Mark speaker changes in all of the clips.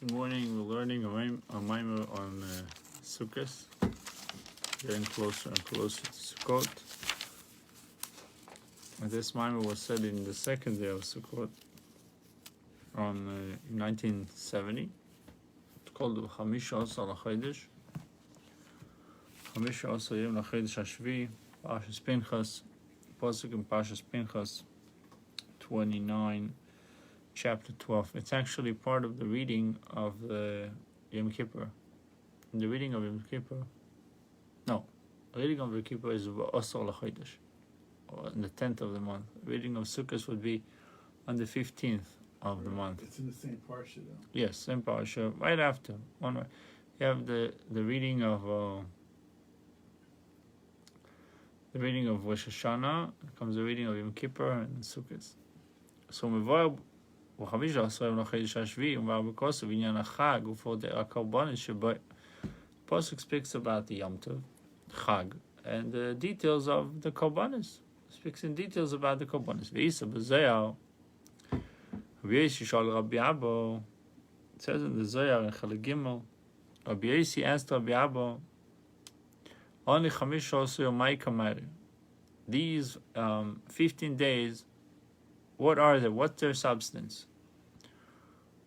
Speaker 1: Good morning. We're learning a mimer on Sukkot, getting closer and closer to Sukkot. And this mimer was said in the second day of Sukkot on 1970. It's called Uvachmisha Astor Chodesh. Uvachmisha Astor Yom Chodesh Hashvi, Parshas Pinchas, Pasuk in Parshas Pinchas 29. Chapter 12. It's actually part of the reading of the Yom Kippur. The reading of Yom Kippur, the reading of Yom Kippur is Astor Chodesh, on the 10th of the month. The reading of Sukkot would be on the 15th of the month.
Speaker 2: It's in the same parsha, though.
Speaker 1: Yes, same parsha. Right after one, you have the reading of Rosh Hashanah. Comes the reading of Yom Kippur and Sukkot. So וחמישה עשרה יום לחודש השביעי, ומר בכוסו בעניין החג, ופורדי הקורבנות שבו. Pasuk speaks about the Yom Tov, Chag, and the details of the korbanos. Speaks in details about the korbanos. V'isa b'zayar, Rabbi Yossi shal Rabbi Abba, it says in the Zayar in Chelek Gimel, Rabbi Yossi asked Rabbi Abba, only chamisha asor yomai kamari. These 15 days, what are they? What's their substance?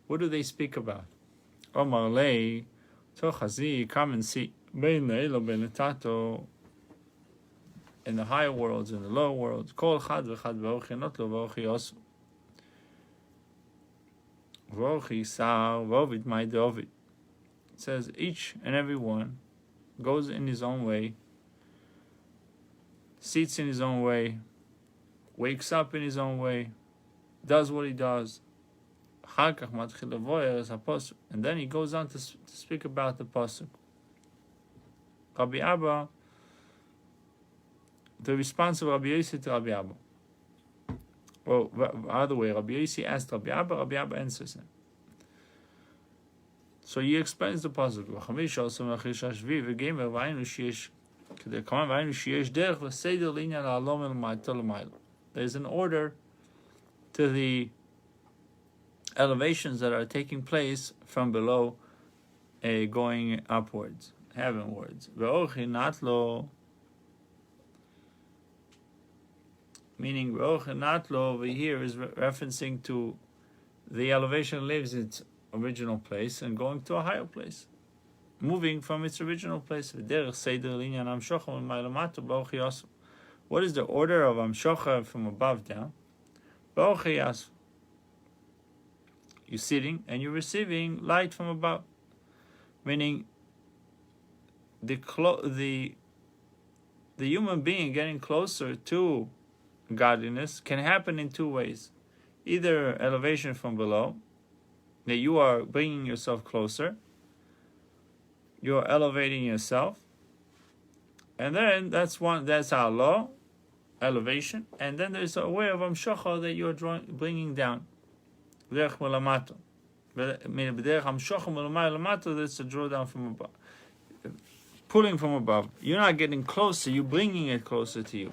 Speaker 1: What do they speak about? Omar lei, Chassidic, come and see. In the higher worlds, in the lower worlds. Kol chad v'chad v'ochi, not lo v'ochi osu. V'ochi sar, v'ovid mai de'ovid. It says each and every one goes in his own way, sits in his own way, wakes up in his own way, does what he does, and then he goes on to speak about the pasuk. Rabbi Abba, the response of Rabbi Yossi to Rabbi Abba. Well, other way, Rabbi Yossi asked Rabbi Abba answers him. So he explains the pasuk. There's an order to the elevations that are taking place from below, going upwards, heavenwards. Meaning, over here is referencing to the elevation leaves its original place and going to a higher place, moving from its original place. What is the order of Amshocha from above down? You're sitting and you're receiving light from above. Meaning the human being getting closer to godliness can happen in two ways. Either elevation from below, that you are bringing yourself closer, you're elevating yourself, and then that's our law, elevation, and then there's a way of Amshocha that you're bringing down. That's a draw down from above, pulling from above. You're not getting closer, you're bringing it closer to you.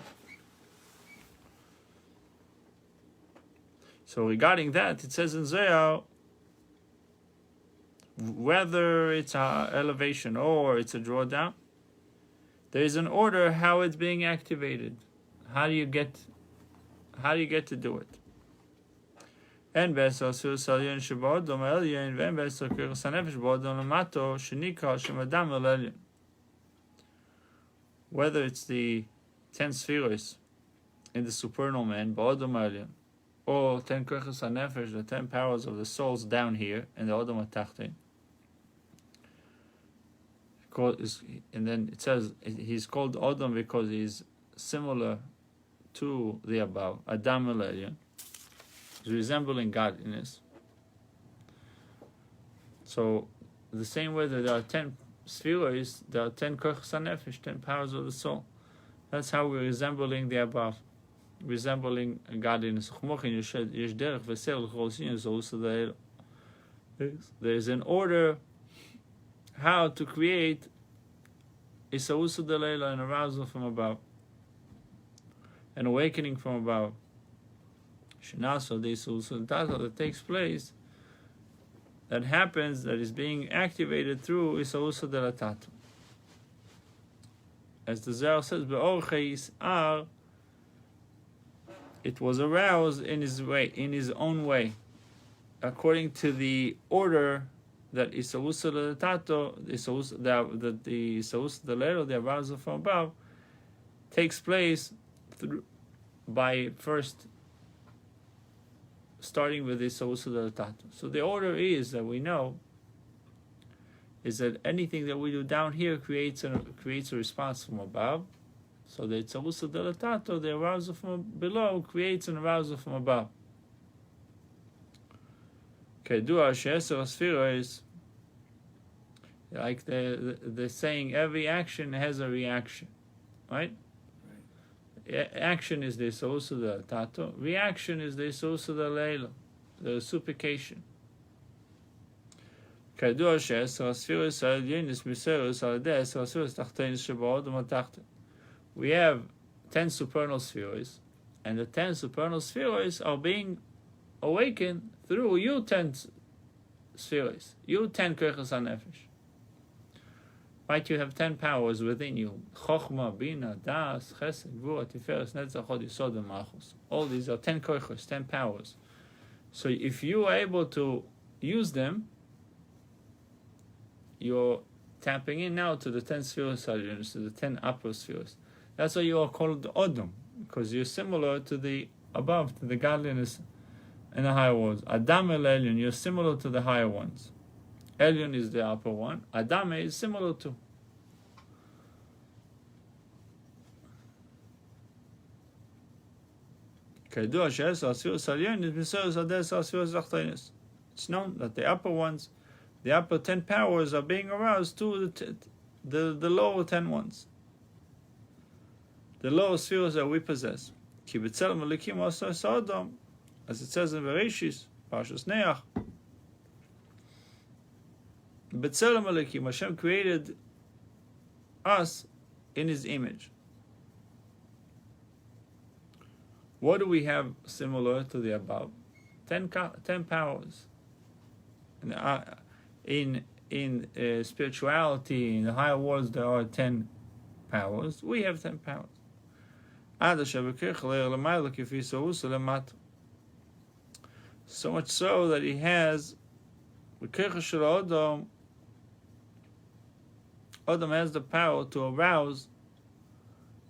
Speaker 1: So regarding that, it says in Zohar, whether it's an elevation or it's a drawdown, there is an order how it's being activated. How do you get to do it? Whether it's the 10 spheres in the supernal man, or 10 kochos hanefesh, the 10 powers of the souls down here in the Odom HaTachtein. And then it says he's called Odom because he's similar to the above, Adam Elyon, resembling godliness. So the same way that there are 10 spheres, there are 10 kochos hanefesh, 10 powers of the soul. That's how we're resembling the above, resembling godliness. There's an order how to create a Isausu Delayla, an arousal from above, an awakening from above. Shinasa, the Isausu Data that takes place that happens, that is being activated through Isausa de la Tato. As the Zohar says, Be'orcheis Ar, it was aroused in his way, in his own way, according to the order that Isausa de la Tato, the Isausa de Lero, the arousal from above, takes place by first starting with the Isausa de la Tato. So the order is that we know is that anything that we do down here creates a response from above. So the Isausa de la Tato, the arousal from below, creates an arousal from above. Kedua she'eser sfiros, like the saying, every action has a reaction, right? Action is the Isausa de la Tato. Reaction is the Isausa de Leilo, the reciprocation. Kedua she'eser sfiros ha'elyonos miseros ha'adeh eser sfiros tachtenos sheba'odam ha'tachton. We have 10 supernal spheres, and the 10 supernal spheres are being awakened through you 10 spheres, you 10 kochos hanefesh. Right, you have 10 powers within you. Chochma, Bina, Das, Chesed, Gvura, Tiferes, Netzach, Hod, Yesod, and Malchus. All these are 10 kochos, 10 powers. So if you are able to use them, you're tapping in now to the 10 spheres, to the 10 upper spheres. That's why you are called Odom, because you're similar to the above, to the godliness in the higher worlds. Adam el Elyon, you're similar to the higher ones. Elyon is the upper one. Adam is similar to. It's known that the upper ones, the upper 10 powers are being aroused to the lower 10 ones. The lower spheres that we possess. As it says in Bereshis, Parshas Neach, B'Tselem Elokim, Hashem created us in His image. What do we have similar to the above? 10 powers. In spirituality, in the higher worlds, there are 10 powers. We have 10 powers. So much so that he has Adam has the power to arouse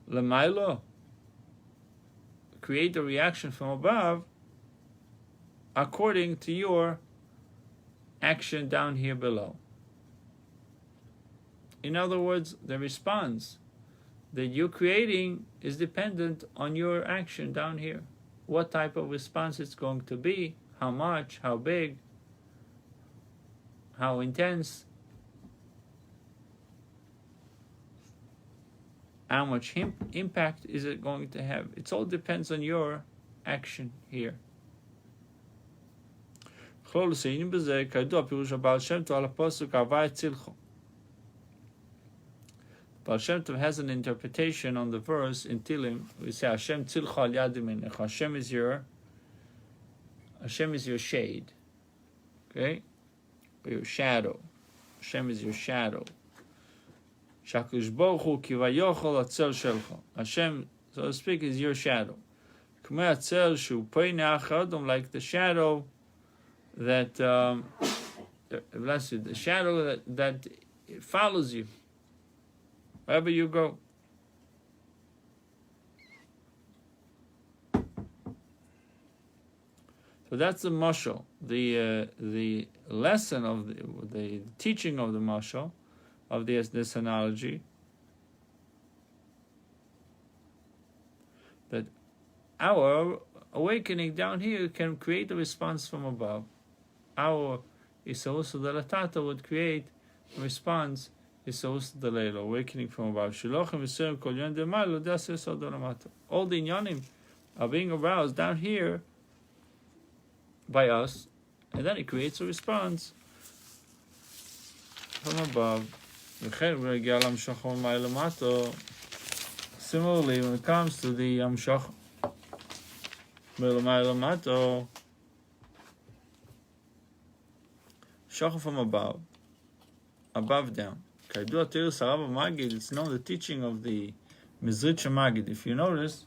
Speaker 1: Lamailo, create a reaction from above according to your action down here below. In other words, the response that you're creating is dependent on your action down here. What type of response it's going to be, how much, how big, how intense, how much impact is it going to have. It all depends on your action here. Baal Shem Tov has an interpretation on the verse in Tilim. We say Hashem tzilcha al yad yaminech. Hashem is your shade. Okay? Or your shadow. Hashem is your shadow. Shakush Bochu kivayochol atzel shelcha. Hashem, so to speak, is your shadow. K'mei atzel shu peinach adam, like the shadow that bless you, the shadow that follows you wherever you go. So that's the mashal, the lesson of the teaching of the mashal, of this analogy, that our awakening down here can create a response from above. Our Isausa de la Tata would create a response, Isausa de Leilo, awakening from above. All the inyanim are being aroused down here by us, and then it creates a response from above. Similarly, when it comes to the Amshach Shachar from above down. Kaidua Tirus Harab Magid, it's known the teaching of the Mizritcha Magid. If you notice,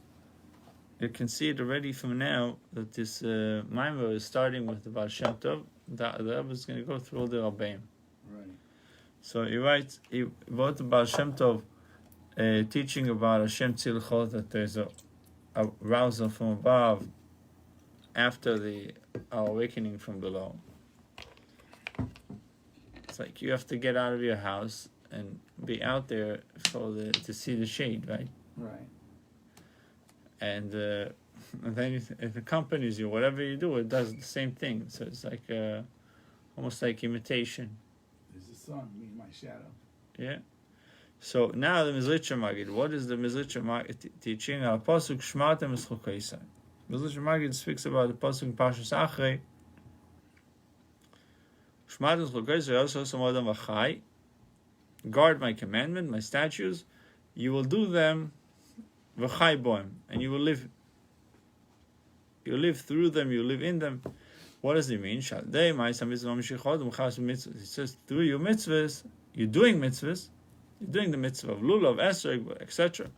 Speaker 1: you can see it already from now that this Maimer is starting with the Baal Shem Tov. The Rebbe is going to go through all the Rabbeim.
Speaker 2: Right.
Speaker 1: So he wrote the Baal Shem Tov teaching about Hashem Tzilchot, that there's a arousal from above after our awakening from below. It's like you have to get out of your house and be out there to see the shade, right?
Speaker 2: Right.
Speaker 1: And then if it accompanies you, whatever you do, it does the same thing. So it's like almost like imitation.
Speaker 2: There's the sun, me and my shadow.
Speaker 1: Yeah. So now the Mizritcha Magid. What is the Mizritcha Magid teaching? Al pasuk Shmartem Succot. Mizritcha Magid speaks about the pasuk Parshas Achrei. Shmartem Succot. Guard my commandment, my statutes. You will do them, v'chai boim, and you will live. You live through them. You live in them. What does it mean? It says through your mitzvahs, you're doing mitzvahs. You're doing the mitzvah of lulav, esrog, etc.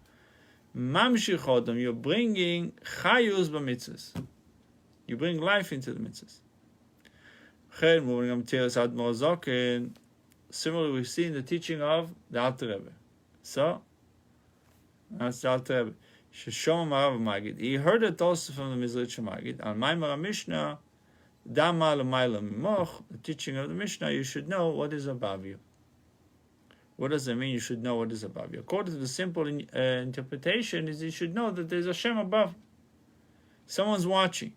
Speaker 1: Mamshichodam, you're bringing chayus b'mitzvahs. You bring life into the mitzvahs. Similarly, we see in the teaching of the Alter Rebbe. So, that's the Alter Rebbe. Sheshom Marav Magid. He heard it also from the Mizritcha Magid. Al Maimar Mishnah, Dama L'mayla Mimoch, the teaching of the Mishnah, you should know what is above you. What does it mean you should know what is above you? According to the simple interpretation, is you should know that there's a Hashem above. Someone's watching.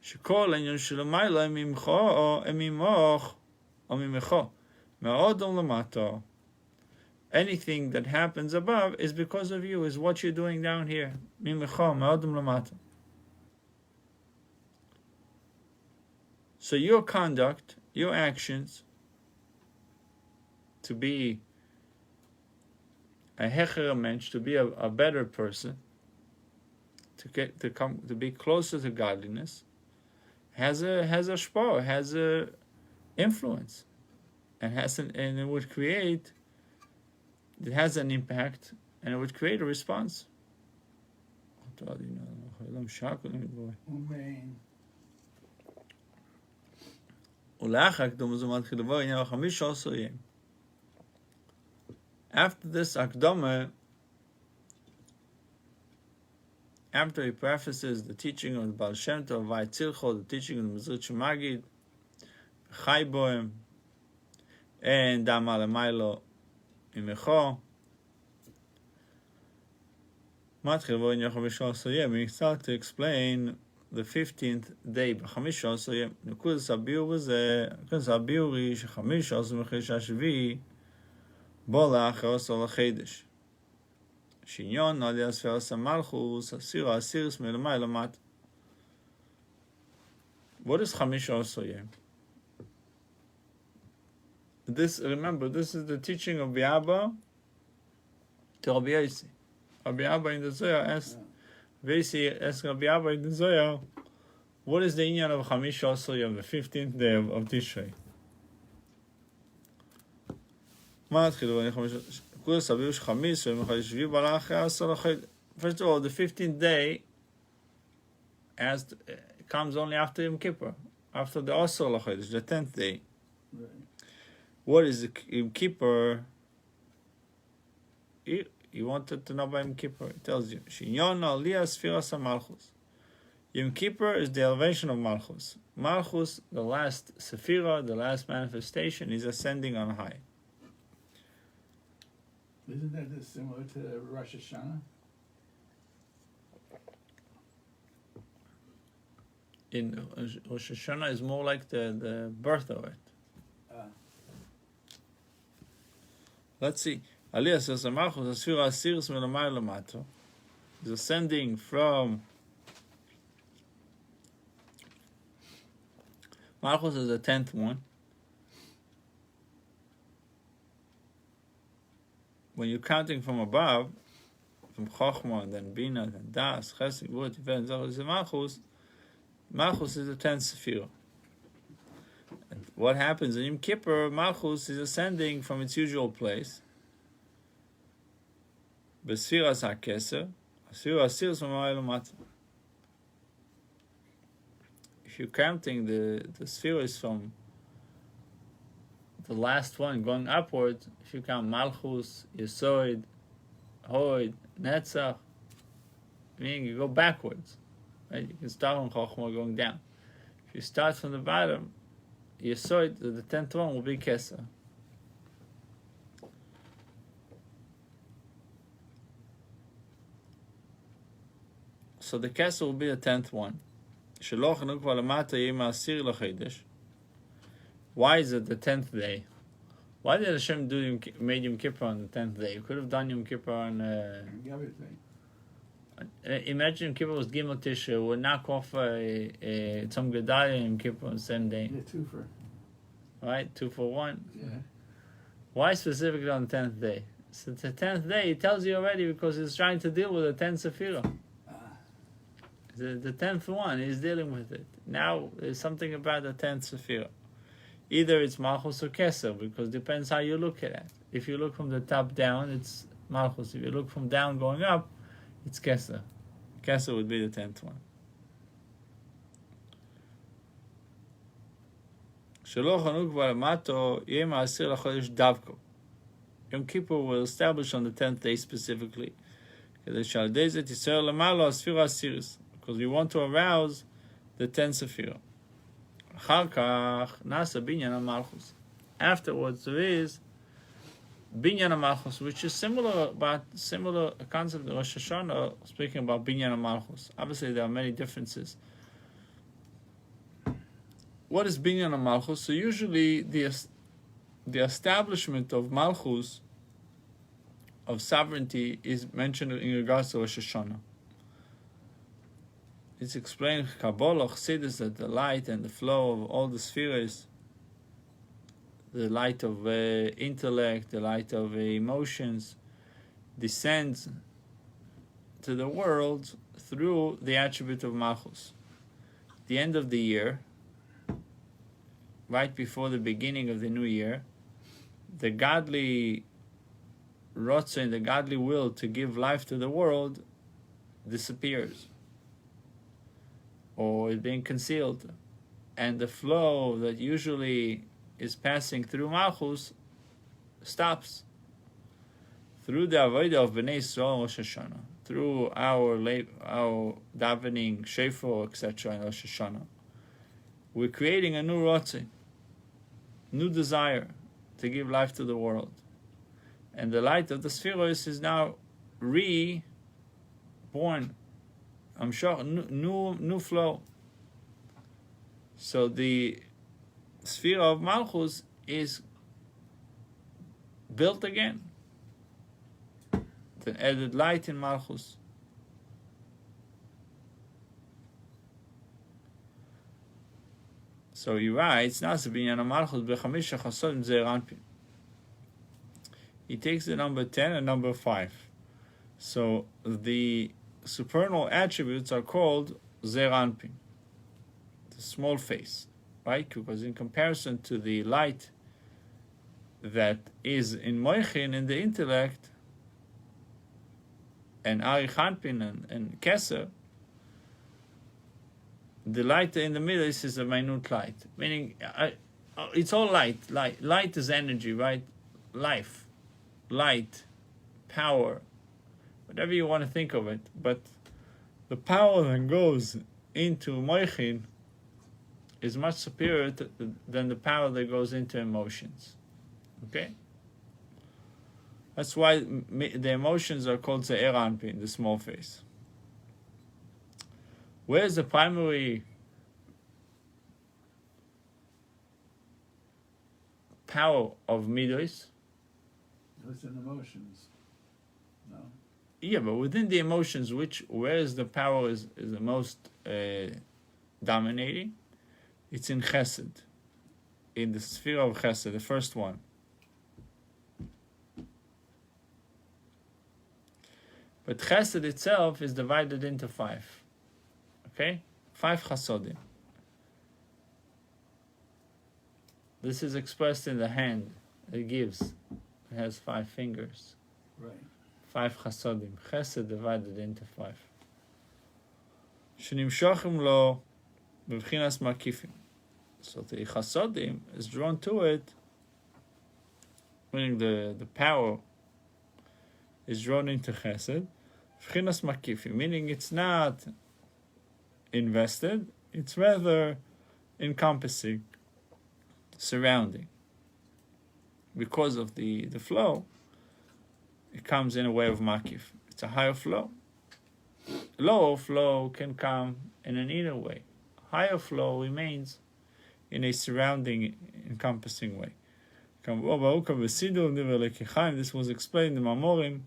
Speaker 1: Shekol Enyon Shelamayla Mimcho Emimoch Omimecho Me'odom Lamato. Anything that happens above is because of you, is what you're doing down here. Mimecho Me'odom Lamato. So your conduct, your actions, to be a hecher mensch, to be a better person, to be closer to godliness, has a shpor, has a influence, and it would create. It has an impact, and it would create a response.
Speaker 2: Amen.
Speaker 1: After this Akdama, after he prefaces the teaching of the Baal Shem Tov, Vaytzilcho, the teaching of the Mizritcha Magid, Chai Boim, and Dama L'maylo Imecho, we start to explain the 15th day. Nekudas Abiyuri Shechamish Also Mechesh Ashvi Bola Acharos Ola Chedesh Shinyon Alias Feras Malchus Asira Asiris Melamai Lamat. What is Chamish Osoyem? Remember, this is the teaching of Biaba to Rabbi Yossi. Rabbi Abba in the Zohar asks Rabbi Abba in the Zohar, what is the inyan of Chamish Osoyem, the 15th day of Tishrei? First of all, the 15th day comes only after Yom Kippur, after the Asor L'Chodesh, the 10th day.
Speaker 2: Right.
Speaker 1: What is the Yom Kippur? You wanted to know about Yom Kippur. It tells you, Shinyon Aliyah Sfiras HaMalchus. Yom Kippur is the elevation of Malchus. Malchus, the last Sephira, the last manifestation, is ascending on high.
Speaker 2: Isn't that similar to Rosh Hashanah?
Speaker 1: In Rosh Hashanah is more like the birth of it. Let's see. Aliyah says Malchus Asfira Asiris Melamai Lamato is ascending from Malchus is the 10th one. When you're counting from above, from Chochmah, and then Bina, then Das, Chesed, Gvura, Tiferet, Zachor, Malchus is the 10th Sephira. what happens in Yom Kippur, Malchus is ascending from its usual place. B'sfiras HaKeser, Asfiras Asiris Mamay Lamata. If you're counting the spheres from the last one going upward, if you count Malchus, Yesod, Hod, Netzach, meaning you go backwards. Right? You can start on Chochmah going down. If you start from the bottom, Yesod, the 10th one will be Keser. So the Keser will be the 10th one. Why is it the 10th day? Why did Hashem made Yom Kippur on the 10th day? You could have done Yom Kippur on...
Speaker 2: Everything.
Speaker 1: Imagine Yom Kippur was Gimel Tisha, would knock off Tzom Gedalia Yom Kippur on the same day.
Speaker 2: Yeah, two for.
Speaker 1: Right? 2 for 1.
Speaker 2: Yeah.
Speaker 1: Why specifically on the 10th day? So the 10th day, he tells you already because he's trying to deal with the 10th Sephirah. The 10th one, he's dealing with it. Now, there's something about the 10th Sephirah. Either it's Malchus or Keser, because it depends how you look at it. If you look from the top down, it's Malchus. If you look from down going up, it's Keser. Keser would be the 10th one. Yom Kippur will establish on the 10th day specifically. Because we want to arouse the 10th Sephirah. Afterwards, there is Binyan HaMalchus, which is similar concept to Rosh Hashanah, speaking about Binyan HaMalchus. Obviously, there are many differences. What is Binyan HaMalchus? So usually, the establishment of Malchus, of sovereignty, is mentioned in regards to Rosh Hashanah. It's explained in Kabbalah, Chassidus, that the light and the flow of all the spheres, the light of intellect, the light of emotions, descends to the world through the attribute of Malchus. At the end of the year, right before the beginning of the new year, the godly rotzah and the godly will to give life to the world disappears, or is being concealed, and the flow that usually is passing through Malchus stops. Through the avodah of Bnei Yisrael Rosh Hashanah, through our davening, shofar, etc. in Rosh Hashanah, we're creating a new rotzeh, new desire to give life to the world. And the light of the spheros is now reborn. I'm sure new flow. So the sphere of Malchus is built again. The added light in Malchus. So he writes, Binyan Malchus b'chamisha chasodim zeir anpin. He takes the number 10 and number 5. So the supernal attributes are called zeir anpin, the small face, right? Because in comparison to the light that is in Moichin, in the intellect, and Arich Anpin and Keser, the light in the middle is a minute light, meaning it's all light. Light is energy, right? Life, light, power, whatever you want to think of it. But the power that goes into Moichin is much superior than the power that goes into emotions. Okay? That's why the emotions are called Ze'er Anpin, the small face. Where's the primary power of Midos?
Speaker 2: It's in emotions. No.
Speaker 1: Yeah, but within the emotions, where is the power is the most dominating? It's in Chesed, in the sphere of Chesed, the first one. But Chesed itself is divided into 5. Okay? 5 chasodim. This is expressed in the hand. It gives. It has 5 fingers.
Speaker 2: Right.
Speaker 1: 5 chasodim. Chesed divided into 5. שנמשוכם לו בבחינת מקיפים. So the chasodim is drawn to it, meaning the power is drawn into chesed. B'chinas makifim, meaning it's not invested, it's rather encompassing, surrounding. Because of the flow, it comes in a way of makif. It's a higher flow. Lower flow can come in an inner way. Higher flow remains in a surrounding, encompassing way. This was explained in Mamorim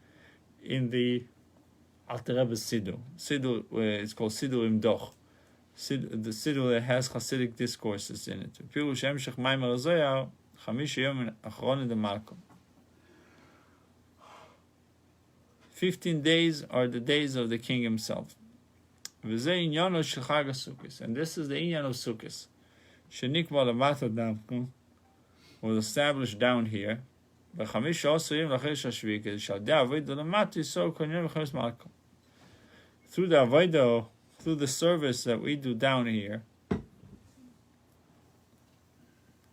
Speaker 1: in the Alter Rebbe's Siddur. Siddur, it's called Siddur Im Doch. The Siddur that has Chassidic Discourses in it. Pirush Hemshech Maimer Zoyar, Chamish Yom Achron de Malkom. 15 days are the days of the king himself. And this is the inyan of Sukkot. Shenikva Lamata Damkum was established down here. Through the avodah, through the service that we do down here,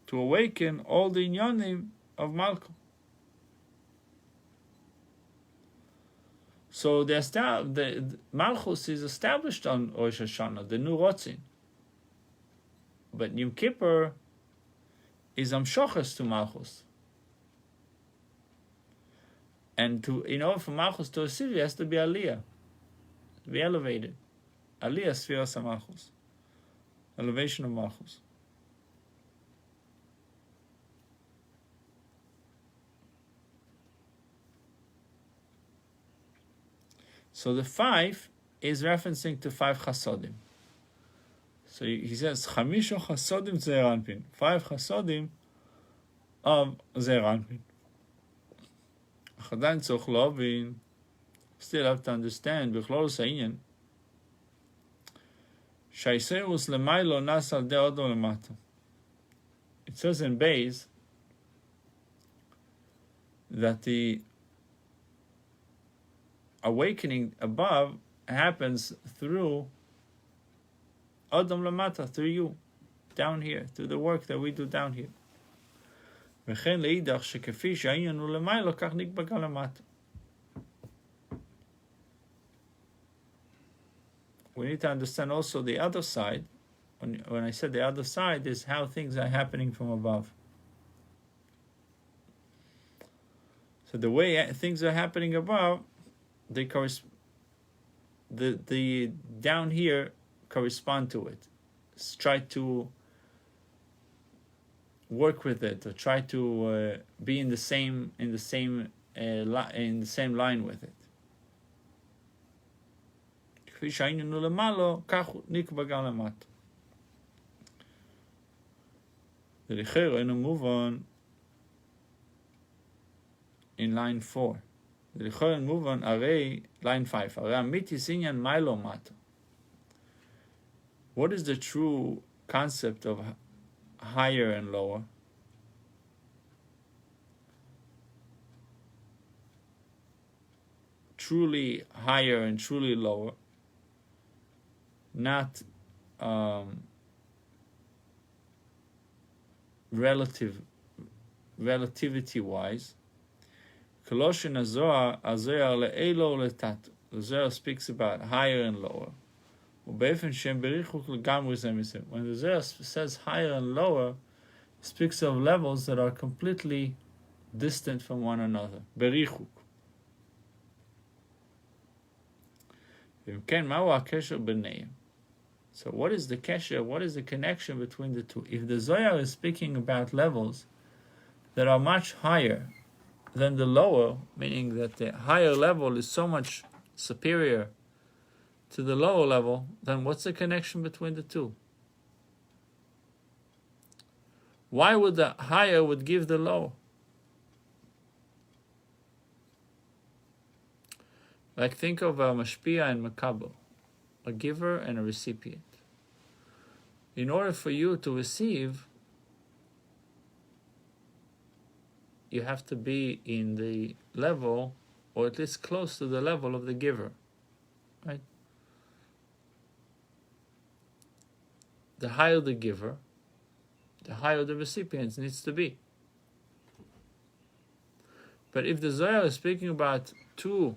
Speaker 1: to awaken all the inyanim of Malkum. So the Malchus is established on Rosh Hashanah, the new Rotzin. But Yom Kippur is Amshoches to Malchus. And in order for Malchus to receive, it has to be Aliyah, to be elevated. Aliyah Sfiras HaMalchus, elevation of Malchus. So the 5 is referencing to 5 chasodim. So he says, Chamisha chasodim Zeir Anpin. 5 chasodim of Zeir Anpin. Chadain tzorch lovin. Still have to understand, B'chlorus ha'inyan, Shaiserus lemaylo nas al de odom lemata. It says in Beis that the awakening above happens through Adam Lamata, through you, down here, through the work that we do down here. וכן לאידך שכפי שהעניין הוא למיילו, כך נקבע למטה. We need to understand also the other side. When I said the other side is how things are happening from above. So the way things are happening above, they the down here correspond to it. Try to work with it, or try to be in the same line with it. כפי שהיינו למעלה, כך נקבע גם למטה. ולכן אינו מובן in line 4. ולכן מובן הרי line 5. הרי אמיתיס עניין מיילו מטה. What is the true concept of higher and lower? Truly higher and truly lower, not relativity-wise. Colossian Azor le'elo le'tat. The Zohar speaks about higher and lower. When the Zohar says higher and lower, it speaks of levels that are completely distant from one another. Berichuk. So what is the kesher? What is the connection between the two? If the Zohar is speaking about levels that are much higher than the lower, meaning that the higher level is so much superior to the lower level, then what's the connection between the two? Why would the higher would give the lower? Like think of a mashpia and makabel, a giver and a recipient. In order for you to receive, you have to be in the level, or at least close to the level of the giver, right? The higher the giver, the higher the recipient needs to be. But if the Zohar is speaking about two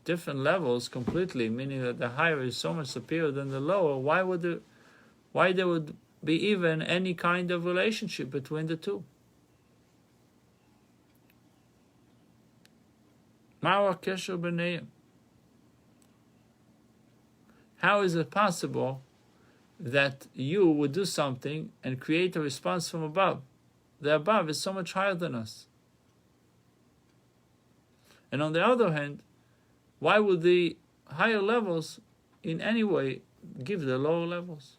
Speaker 1: different levels completely, meaning that the higher is so much superior than the lower, why there would be even any kind of relationship between the two? How is it possible that you would do something and create a response from above? The above is so much higher than us. And on the other hand, why would the higher levels in any way give the lower levels?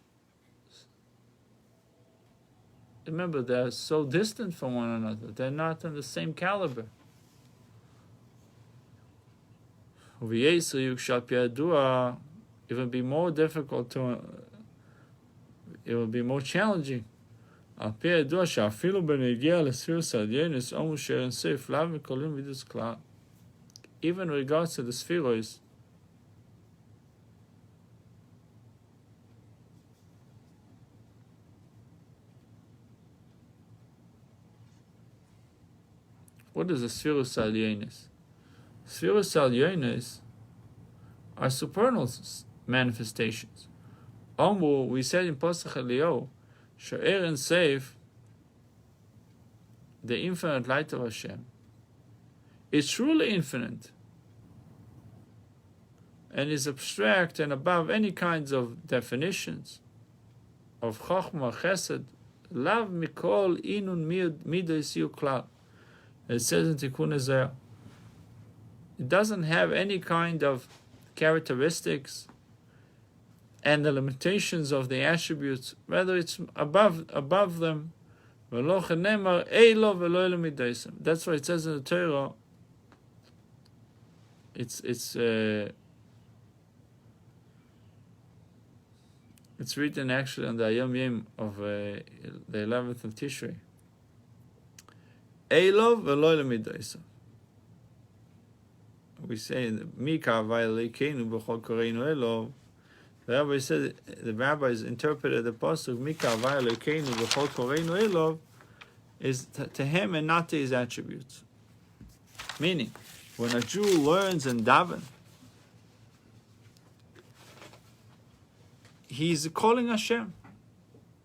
Speaker 1: Remember, they're so distant from one another. They're not on the same caliber. It will be more difficult it will be more challenging. Even in regards to the spheroids, what is the spheros alienis? Spheros alienis are supernal manifestations. We said in Pasach Eliyahu, Sha'er and Seif, the infinite light of Hashem, is truly infinite and is abstract and above any kinds of definitions of Chochmah, Chesed, Lav Mikol Inun Midas Yuklal. It says in Tikkun Ezra, it doesn't have any kind of characteristics and the limitations of the attributes, rather it's above them. That's why it says in the Torah, it's written actually on the Yom Yom of the 11th of Tishrei. Elov v'lo l'midaisa. We say Mika v'aleikeinu b'chol koreinu elov. The rabbis interpreted the pasuk Mika v'aleikeinu b'chol koreinu elov is to him and not to his attributes. Meaning, when a Jew learns and daven, he's calling Hashem.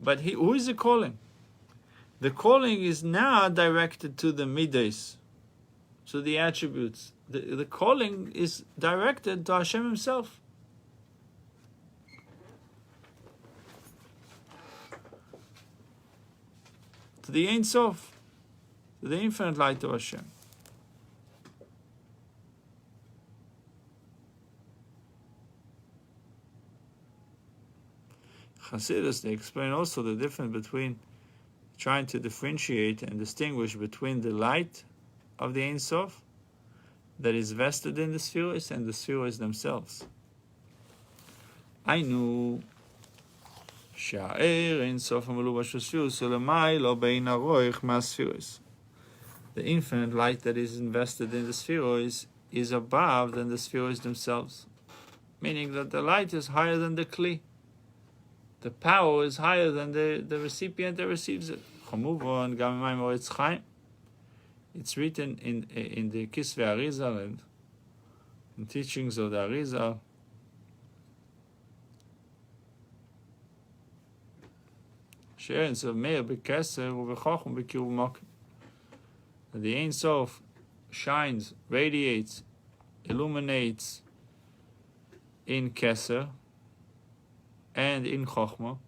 Speaker 1: But who is he calling? The calling is now directed to the midas, to the attributes. The calling is directed to Hashem himself. To the Ein Sof, to the infinite light of Hashem. Chassidus, they explain also the difference between trying to differentiate and distinguish between the light of the Ein Sof that is vested in the spheroids and the spheroids themselves. I knew the infinite light that is invested in the spheroids is above than the spheroids themselves, meaning that the light is higher than the kli. The power is higher than the recipient that receives it. It's written in the Kisvei Arizal and in teachings of the Arizal. The Ein Sof shines, radiates, illuminates in Keser and in Chochmah,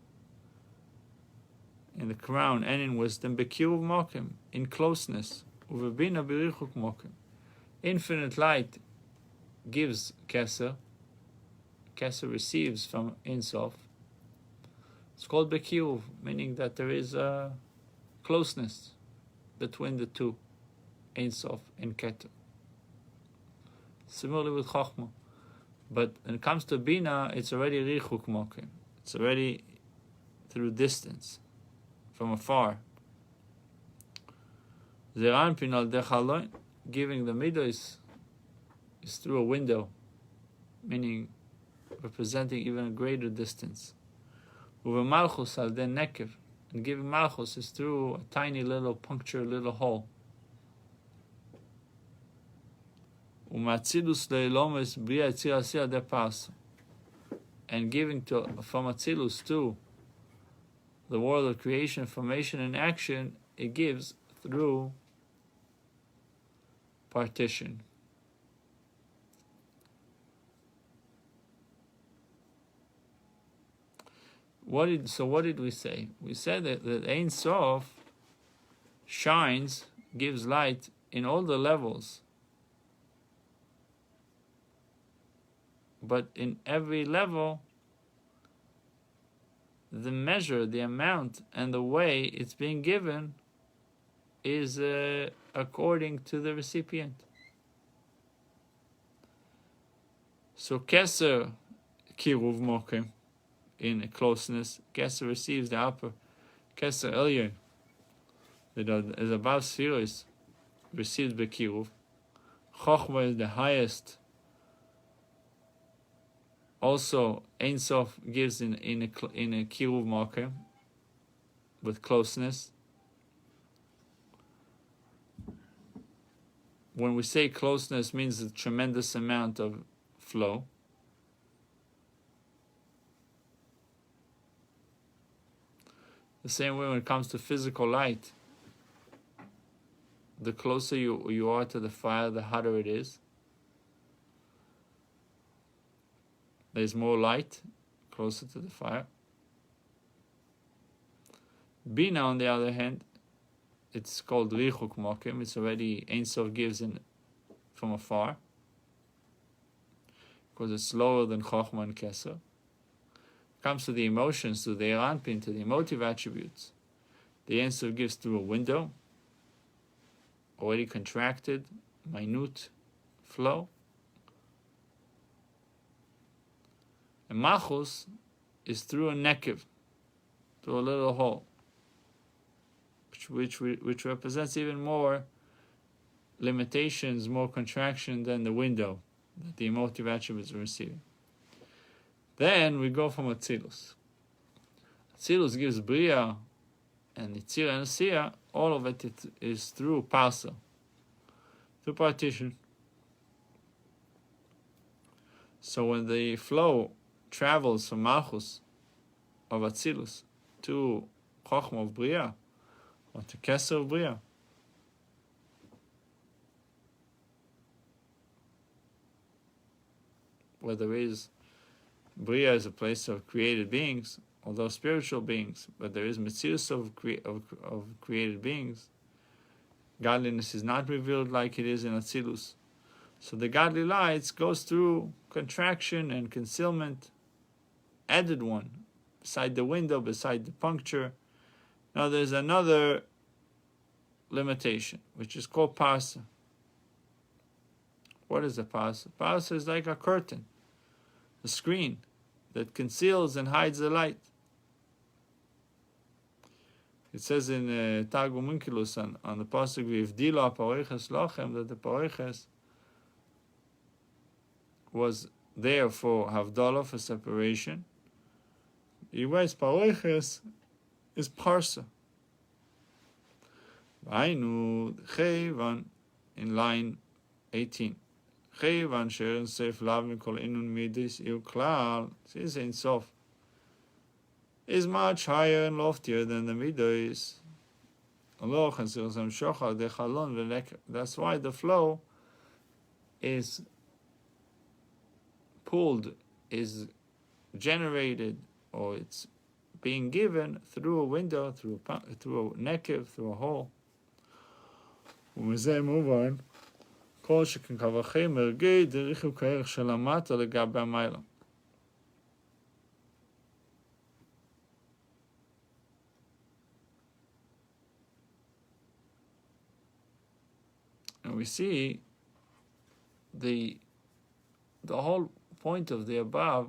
Speaker 1: in the crown and in wisdom, Bekiruv Mokim, in closeness, Uvebina Berichuk Mokim. Infinite light gives Keser, Keser receives from Ein Sof. It's called Bekiruv, meaning that there is a closeness between the two, Ein Sof and Keter. Similarly with Chochmah. But when it comes to Bina, it's already Richuk Mokim. It's already through distance, from afar. Zeranpin al dechalon, giving the midos is through a window, meaning representing even a greater distance. Uve malchus al den nekev, and giving malchus is through a tiny little puncture, little hole. Umatzilus leilomes bria tzir asir de pas, and giving from Atzilus to the world of creation, formation, and action, it gives through partition. What did we say? We said that Ein Sof shines, gives light in all the levels, but in every level, the measure, the amount, and the way it's being given is according to the recipient. So Keser Kiruv Mokem, in closeness, Keser receives the upper. Keser Elyon, that is above spheres, receives Bekiruv. Chochma is the highest. Also, Ein Sof gives in a Kiruv Mokem, with closeness. When we say closeness, means a tremendous amount of flow. The same way when it comes to physical light, the closer you are to the fire, the hotter it is. There's more light closer to the fire. Bina, on the other hand, it's called Richuk Mokim. It's already Ein Sof gives from afar, because it's lower than Chochma and Keser. Comes to the emotions, to the Eranpin, to the emotive attributes. The Ein Sof gives through a window, already contracted, minute flow. And Malchus is through a nekev, through a little hole, which represents even more limitations, more contraction than the window that the emotive attributes are receiving. Then we go from Atzilus. Atzilus gives Bria and Yitzir and Asiyah. All of it is through Parsa, through partition. So when the flow travels from Malchus of Atzilus to Chochma of Bria, or to Keser of Bria, where there is Bria is a place of created beings, although spiritual beings, but there is Metzius of created beings. Godliness is not revealed like it is in Atzilus. So the godly lights goes through contraction and concealment, added one, beside the window, beside the puncture. Now there's another limitation, which is called Parsa. What is a Parsa? Parsa is like a curtain, a screen that conceals and hides the light. It says in Targum Unkelus on the pasuk V'ivdilo ha'paroches lochem, that the paroches was there for havdalah, for separation. Otherwise, paroches is parsa. V'ainu chayvan in line 18. Chayvan she'en seif lav mikol inun midis iu klal. This Ein Sof is much higher and loftier than the midos. That's why the flow is pulled, is generated, or it's being given through a window, through a nekev, through a hole. ומזה מובן, כל שכן קו החמר גיא דריכו כערך של המטה לגבי המיילה. And we see the whole point of the above,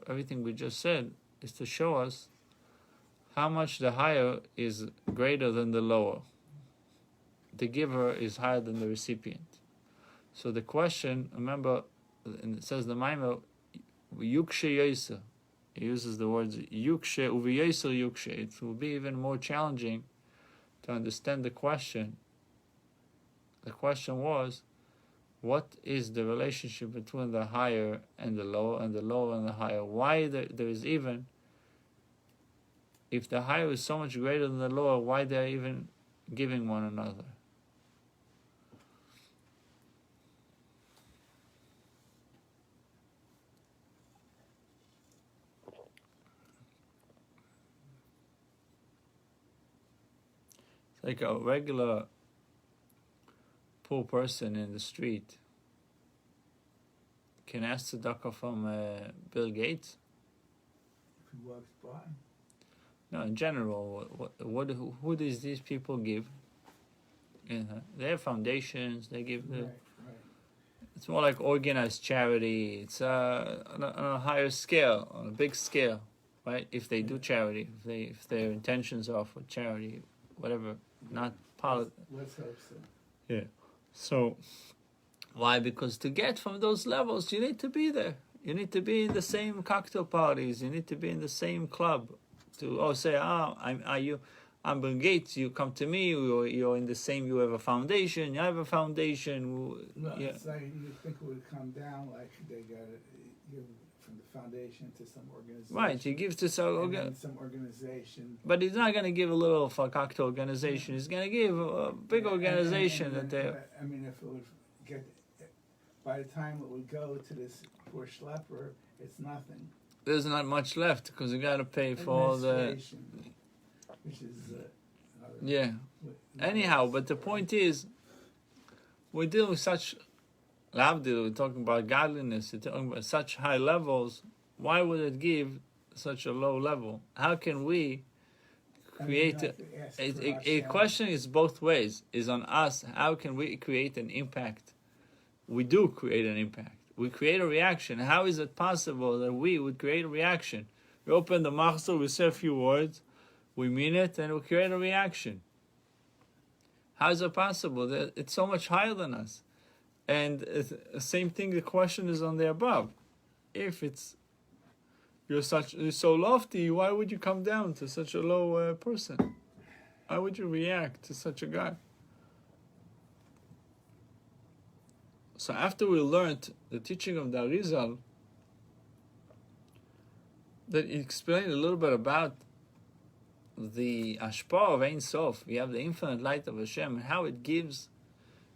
Speaker 1: everything we just said, is to show us how much the higher is greater than the lower. the giver is higher than the recipient. So the question, remember, and it says the Maimel, yukshe yoser. He uses the words yukshe uviyoser yukshe. It will be even more challenging to understand the question. The question was, what is the relationship between the higher and the lower, and the lower and the higher? Why there is even, if the higher is so much greater than the lower, why they are even giving one another? It's like a regular poor person in the street can ask tzedakah from Bill Gates.
Speaker 2: If he walks by.
Speaker 1: No, in general, who does these people give? They have foundations. They give the.
Speaker 2: Right.
Speaker 1: It's more like organized charity. It's on a higher scale, on a big scale, right? If they do charity, if their intentions are for charity, whatever, not politics.
Speaker 2: Let's hope so.
Speaker 1: Yeah. So, why? Because to get from those levels, you need to be there. You need to be in the same cocktail parties. You need to be in the same club. I'm Bill Gates. You come to me. You're in the same. You have a foundation. You have a foundation.
Speaker 2: No,
Speaker 1: Yeah.
Speaker 2: it's like you think it would come down like they got it from the foundation to some organization.
Speaker 1: Right. He gives to
Speaker 2: some organization.
Speaker 1: But he's not going to give a little for a cocktail organization. He's going to give a big organization that they.
Speaker 2: I mean, if it would get, by the time it would go to this poor schlepper, it's nothing.
Speaker 1: There's not much left because you got to pay for all the.
Speaker 2: Which is.
Speaker 1: Yeah. Anyhow, but the point is, we're dealing with such. We're talking about godliness. We're talking about such high levels. Why would it give such a low level? How can we create a question? Is both ways. Is on us. How can we create an impact? We do create an impact. We create a reaction. How is it possible that we would create a reaction? We open the machzor, we say a few words, we mean it, and we create a reaction. How is it possible? That it's so much higher than us. And the same thing, the question is on the above. If you're so lofty, why would you come down to such a low person? Why would you react to such a guy? So after we learned the teaching of the Arizal, that he explained a little bit about the Ashpah of Ein Sof. We have the infinite light of Hashem and how it gives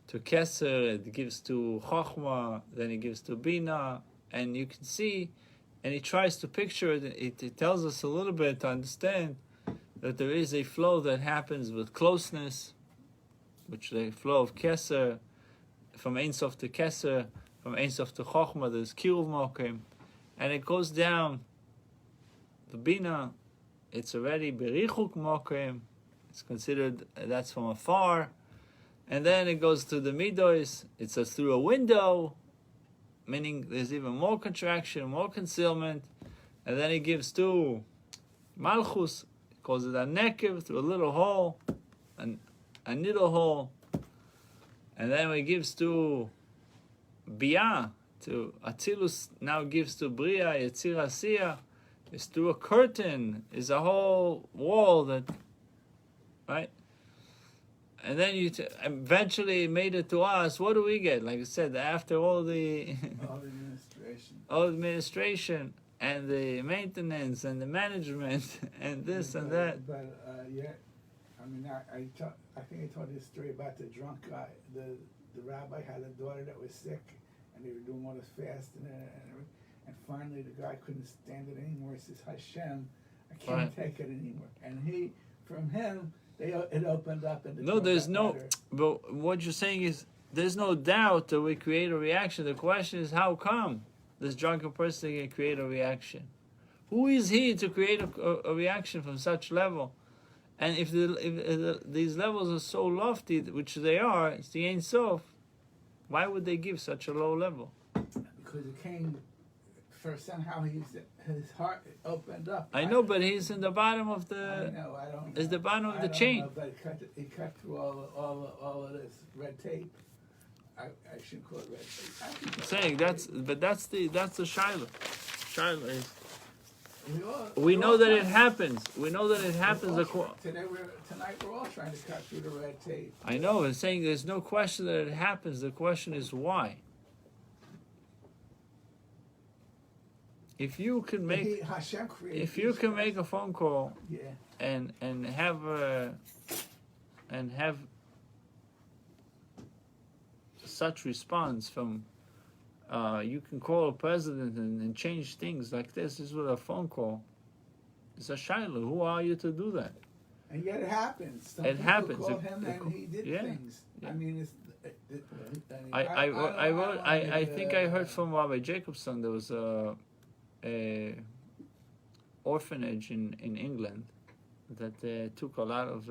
Speaker 1: to Keser, it gives to Chochmah, then it gives to Bina, and you can see, and he tries to picture it. It tells us a little bit to understand that there is a flow that happens with closeness, which the flow of Keser, from Ein Sof to Keser, from Ein Sof to Chochmah, there's Kiruv Mokim, and it goes down. The Bina, it's already Berichuk Mokim, it's considered that's from afar, and then it goes to the Midos, it says through a window, meaning there's even more contraction, more concealment, and then it gives to Malchus, it calls it a Nekev, through a little hole, a needle hole. And then it gives to Bia, to Atzilus, now gives to Bria, Yetzir Asiya. It's through a curtain, is a whole wall that, right? And then eventually made it to us. What do we get? Like I said, after all the administration and the maintenance and the management and this and that.
Speaker 2: But I mean, I think I told you a story about the drunk guy. The rabbi had a daughter that was sick, and they were doing all this fasting, and finally the guy couldn't stand it anymore. He says, Hashem, I can't take it anymore. And from him, it opened up. And
Speaker 1: no, there's no, but what you're saying is, there's no doubt that we create a reaction. The question is, how come this drunken person can create a reaction? Who is he to create a reaction from such level? And if these levels are so lofty, which they are, it's the Ein Sof, why would they give such a low level?
Speaker 2: Because it came for somehow his heart opened up.
Speaker 1: I know, but he's in the bottom of
Speaker 2: I
Speaker 1: the.
Speaker 2: know. I don't.
Speaker 1: Is the bottom of
Speaker 2: I
Speaker 1: the
Speaker 2: don't
Speaker 1: chain.
Speaker 2: know, but he cut through all of this red tape. I shouldn't call it red tape. I should call it
Speaker 1: Saying
Speaker 2: red
Speaker 1: that's
Speaker 2: tape.
Speaker 1: that's the Shiloh. Shiloh is.
Speaker 2: We
Speaker 1: We know that it happens. We know that it happens.
Speaker 2: Tonight we're all trying to cut through the red tape.
Speaker 1: I know. I'm saying there's no question that it happens. The question is why. If you can make,
Speaker 2: Hashem created
Speaker 1: if you
Speaker 2: these
Speaker 1: can
Speaker 2: guys.
Speaker 1: make a phone call
Speaker 2: Yeah.
Speaker 1: and have such response from, you can call a president and change things like this. This is with a phone call. It's a Shiloh. Who are you to do that?
Speaker 2: And yet it happens. Some
Speaker 1: It
Speaker 2: people
Speaker 1: happens.
Speaker 2: called him and he did things.
Speaker 1: Yeah.
Speaker 2: I mean, it's.
Speaker 1: I think I heard from Rabbi Jacobson there was a orphanage in England that took a lot of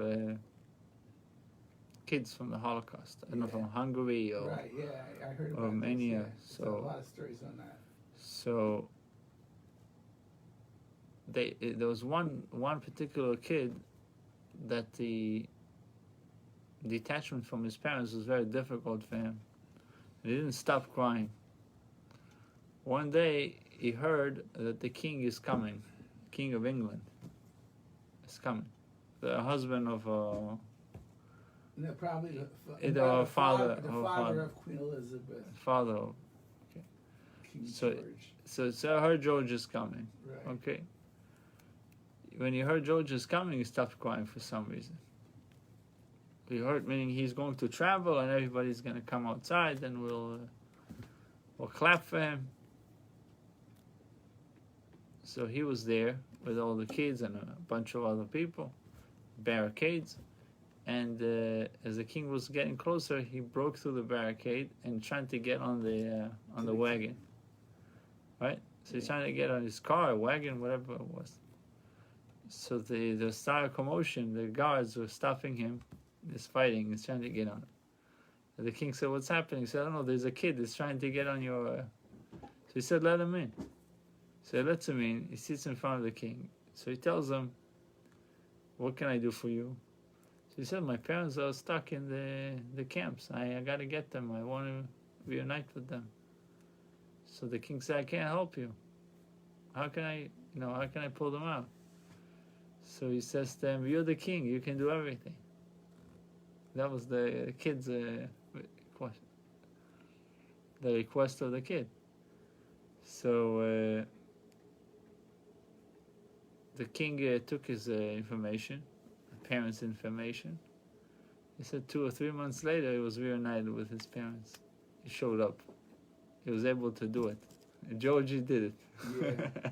Speaker 1: kids from the Holocaust. I don't know, from Hungary or
Speaker 2: Right, yeah, I heard about
Speaker 1: Romania.
Speaker 2: this, yeah. There's a lot of stories on that.
Speaker 1: So there was one particular kid that the detachment from his parents was very difficult for him. He didn't stop crying. One day he heard that the king is coming, King of England is coming. The husband of
Speaker 2: No, probably
Speaker 1: the father
Speaker 2: of Queen Elizabeth.
Speaker 1: Father of,
Speaker 2: King
Speaker 1: So-
Speaker 2: George.
Speaker 1: so I heard George is coming.
Speaker 2: Right.
Speaker 1: Okay. When he heard George is coming, he stopped crying for some reason. He heard, meaning he's going to travel and everybody's going to come outside and we'll clap for him. So he was there with all the kids and a bunch of other people, barricades. And as the king was getting closer, he broke through the barricade and trying to get on the wagon. Right? So he's trying to get on his car, wagon, whatever it was. So the started commotion. The guards were stopping him. He's fighting. He's trying to get on. And the king said, "What's happening?" He said, "I don't know. There's a kid that's trying to get on your." So he said, "Let him in." So he lets him in. He sits in front of the king. So he tells him, "What can I do for you?" So he said, "My parents are stuck in the camps. I got to get them. I want to reunite with them." So the king said, "I can't help you. How can I pull them out?" So he says to him, "You're the king. You can do everything." That was the kid's request. The request of the kid. So the king took his information, the parents' information. He said 2 or 3 months later he was reunited with his parents. He showed up. He was able to do it. Georgie did it.
Speaker 2: Yeah.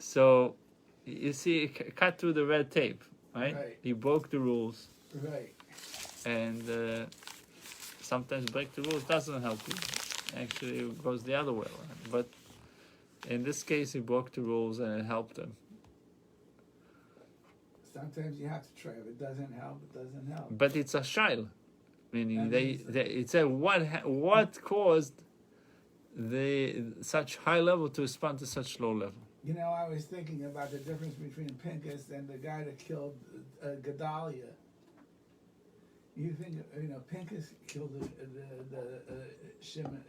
Speaker 1: So you see, it cut through the red tape, right? He broke the rules.
Speaker 2: Right.
Speaker 1: And sometimes break the rules doesn't help you. Actually, it goes the other way around. But in this case, he broke the rules and it helped him.
Speaker 2: Sometimes you have to try. If it doesn't help, it doesn't help.
Speaker 1: But it's a shaila, meaning
Speaker 2: That
Speaker 1: it said what caused such high level to respond to such low level.
Speaker 2: You know, I was thinking about the difference between Pincus and the guy that killed Gedalia. You think, Pincus killed the Shimon,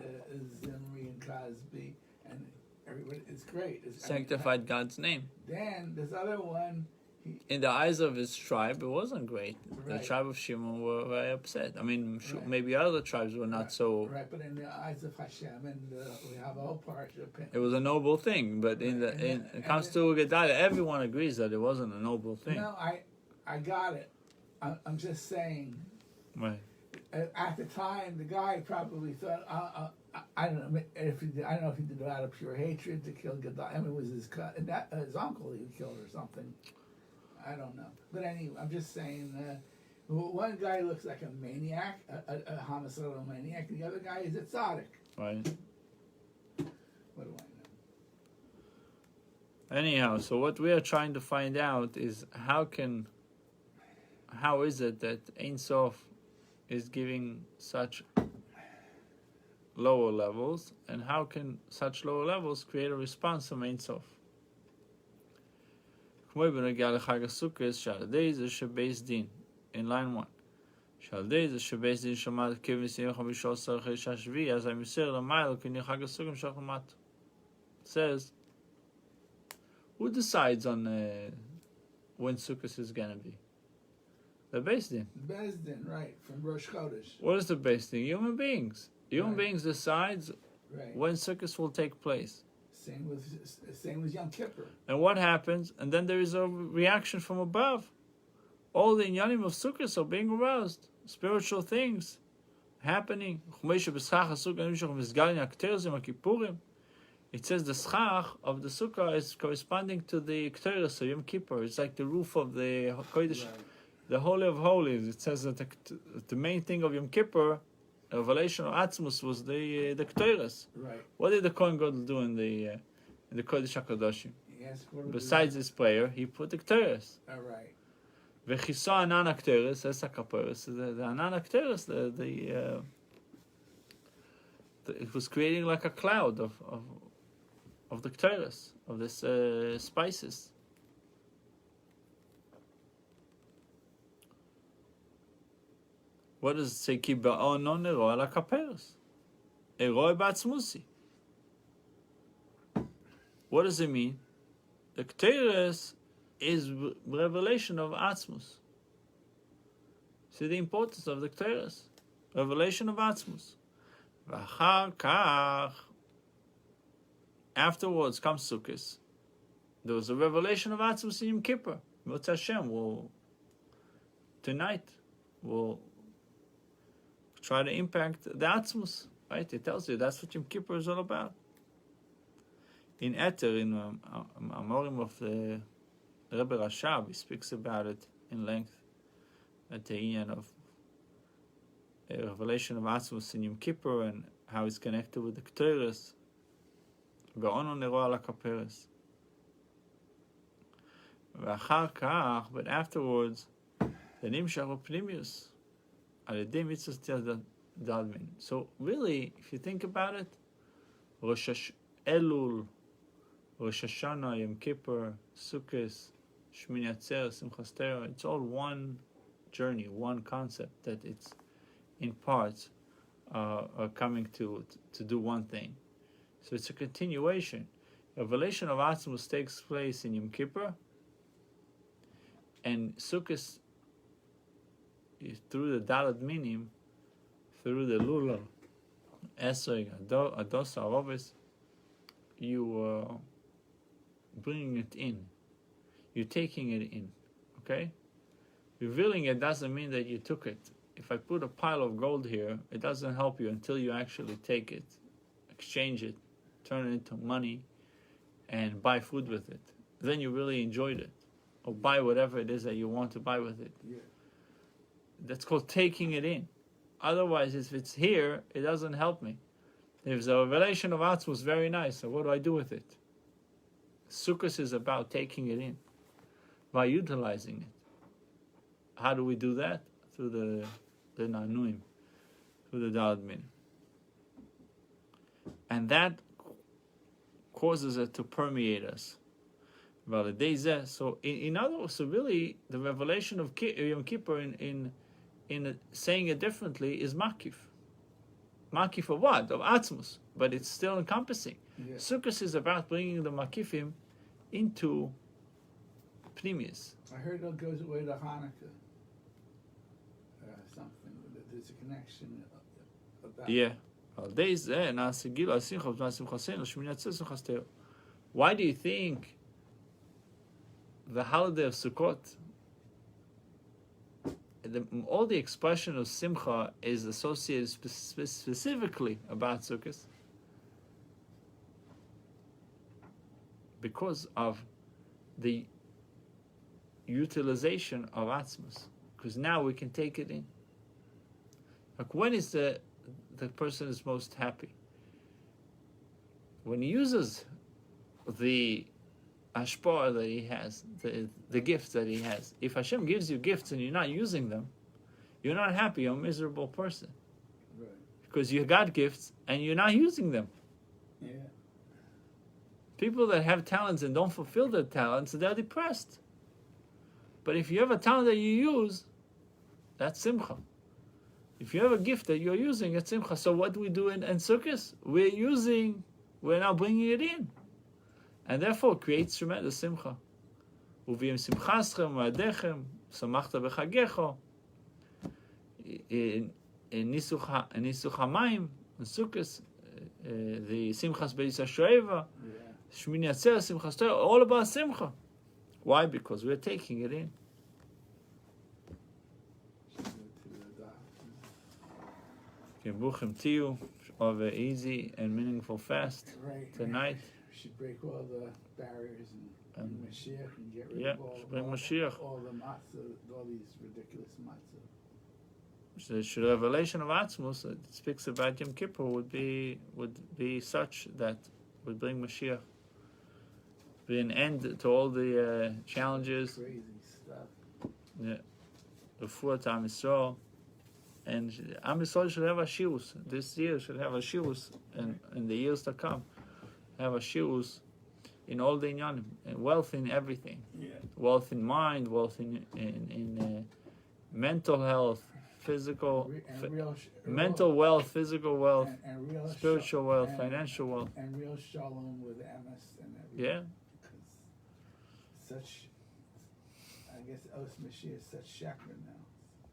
Speaker 2: Zimri and Cosby, and everybody. It's great.
Speaker 1: Sanctified God's name.
Speaker 2: Then this other one.
Speaker 1: In the eyes of his tribe, it wasn't great.
Speaker 2: Right.
Speaker 1: The tribe of Shimon were very upset. I mean,
Speaker 2: Right.
Speaker 1: maybe other tribes were not so.
Speaker 2: Right, but in the eyes of Hashem, and we have a whole part of Pincus.
Speaker 1: It was a noble thing, but when it comes to Gedalia, everyone agrees that it wasn't a noble thing.
Speaker 2: No, I got it. I'm just saying.
Speaker 1: Right.
Speaker 2: At the time, the guy probably thought, I don't know if he did it out of pure hatred to kill Gedalia. I mean, it was his uncle he killed or something. I don't know. But anyway, I'm just saying, one guy looks like a maniac, a homicidal maniac, and the other guy is a tzaddik.
Speaker 1: Right.
Speaker 2: What do I know?
Speaker 1: Anyhow, so what we are trying to find out is how is it that Ein Sof is giving such lower levels, and how can such lower levels create a response from Ein Sof? In line 1. Says, who decides on when Sukkot is going to be? The Beis Din.
Speaker 2: Beis Din, right, from Rosh Chodesh.
Speaker 1: What is the Beis Din? Human beings. Human beings decides when Sukkot will take place.
Speaker 2: Same with Yom Kippur.
Speaker 1: And what happens? And then there is a reaction from above. All the inyanim of Sukkot are being aroused. Spiritual things happening. It says the schach of the sukkah is corresponding to the Ketores of Yom Kippur. It's like the roof of the Kodesh, the Holy of Holies. It says that the main thing of Yom Kippur, the revelation of Atzmus, was the Ketores.
Speaker 2: Right.
Speaker 1: What did the Kohen Gadol do in the Kodesh HaKadoshim? Besides his prayer, he put the Ketores.
Speaker 2: All right.
Speaker 1: V'chisa anan hakteres, es hakaperes. The anan hakteres, it was creating like a cloud of the ketores, of this spices. What does it say? Ki ba'onon ero ala kaperes, ero ba'atzmusi. What does it mean? The ketores is revelation of Atzmus. See the importance of the Ketores. Revelation of Atzmus. V'achar kach. Afterwards comes Sukkot. There was a revelation of Atzmus in Yom Kippur. Mitzvah Hashem tonight will try to impact the Atzmus. Right? It tells you that's what Yom Kippur is all about. In Eter, in Amorim of the Rabbi Rashab, he speaks about it in length at the Inyan of a revelation of Atzmus in Yom Kippur and how it's connected with the Ketores. Ga'onon nero ala kaperes. V'achar kach, but afterwards, the nimshach pnimius al yedei mitzvos dalmin. So really, if you think about it, Rosh Elul, Rosh Hashanah, Yom Kippur, Sukkot, Shmini Atzeres, Simchas Torah, it's all one journey, one concept that it's in parts are coming to do one thing. So it's a continuation. A revelation of Atzmus takes place in Yom Kippur, and Sukkot through the Dalad Minim, through the Lula, Esrog, Ados, Aroves, you bringing it in. You're taking it in, okay? Revealing it doesn't mean that you took it. If I put a pile of gold here, it doesn't help you until you actually take it, exchange it, turn it into money, and buy food with it. Then you really enjoyed it. Or buy whatever it is that you want to buy with it.
Speaker 2: Yeah.
Speaker 1: That's called taking it in. Otherwise, if it's here, it doesn't help me. If the revelation of Atzmus was very nice, so what do I do with it? Sukkot is about taking it in, by utilizing it. How do we do that? Through the Nanuim, through the Dalad Min. And that causes it to permeate us. So in other words, so really, the revelation of Yom Kippur in saying it differently is makif. Makif of what? Of Atzmus. But it's still encompassing. Yeah. Sukkot is about bringing the makifim into Pnimius.
Speaker 2: I heard it goes away to Hanukkah. Something. There's a connection about
Speaker 1: it. Why do you think the holiday of Sukkot, all the expression of Simcha is associated specifically about Sukkot? Because of the utilization of Atzmus. Because now we can take it in. Like when is the person is most happy? When he uses the ashpah that he has, the gifts that he has. If Hashem gives you gifts and you're not using them, you're not happy, you're a miserable person.
Speaker 2: Right.
Speaker 1: because you got gifts and you're not using them.
Speaker 2: Yeah.
Speaker 1: People that have talents and don't fulfill their talents, they're depressed. But if you have a talent that you use, that's simcha. If you have a gift that you're using, it's simcha. So what do we do in Sukkot? We're now bringing it in. And therefore it creates tremendous simcha. Uvim simchaschem v'adechem, samachta b'chagecho. In Nisuch HaMayim, in Sukkot, the simchas beis HaShoeva, Shmini Atzeres, simchas Torah, all about simcha. Why? Because we're taking it in. Bruchim Tiyu, of an easy and meaningful fast tonight.
Speaker 2: We should break all the barriers and Mashiach and get rid of all
Speaker 1: bring Mashiach.
Speaker 2: All the matzah, all these ridiculous matzah.
Speaker 1: The revelation of Atzmus that speaks about Yom Kippur would be such that would bring Mashiach, be an end to all the challenges.
Speaker 2: Crazy stuff.
Speaker 1: Yeah, before Am Yisrael. And Am Yisrael should have a shius. This year should have a shius, and in the years to come, have a shius in all the inyanim, and wealth in everything.
Speaker 2: Yeah.
Speaker 1: Wealth in mind, wealth in mental health, physical, mental wealth, physical wealth,
Speaker 2: and real
Speaker 1: spiritual wealth, financial wealth,
Speaker 2: and real shalom with Emes and everything.
Speaker 1: Yeah.
Speaker 2: Because I guess Os Mashiach is such chakra now.